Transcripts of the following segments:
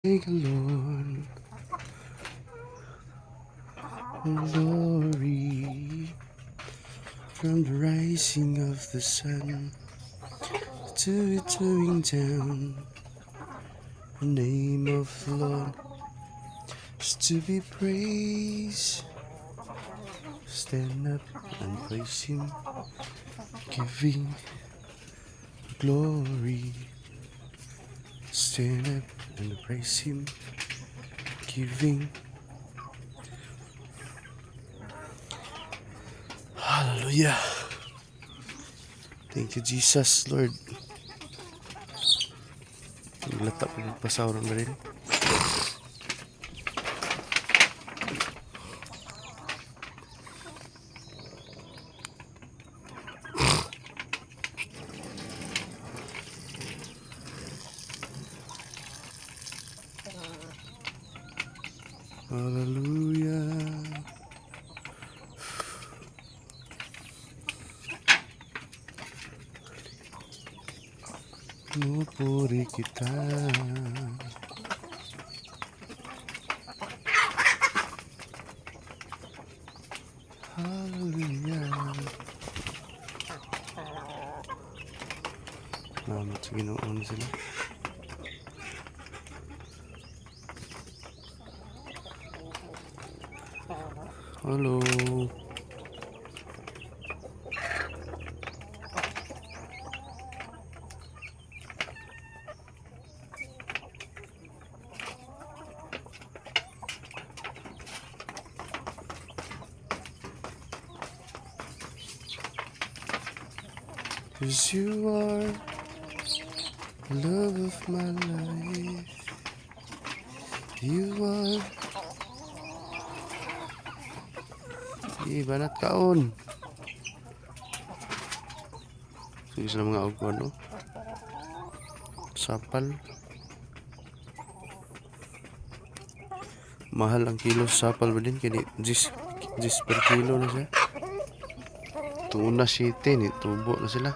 Thank you, Lord. Glory from the rising of the sun to its going down. The name of the Lord is to be praised. Stand up and praise Him, giving glory. Stand up and praise Him, giving hallelujah. Thank you, Jesus, Lord. Latak pagpasawran na rin. Hallelujah. Pinupuri kita. Hallelujah. Salamat sa Ginoon sila. Hello. Cause you are the love of my life. You are. Banat kaon. Sige sa mga ugwan, no? Sapal. Mahal ang kilo sa sapal ba din? Kaya 10 per kilo na siya. Tuna city ni tubo na sila.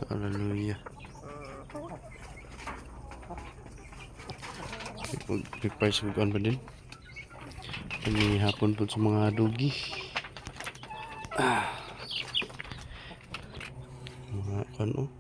Hallelujah. Prepare sa kuan pa din. Kani hapon po sa mga dugi. Mga kuan, oh.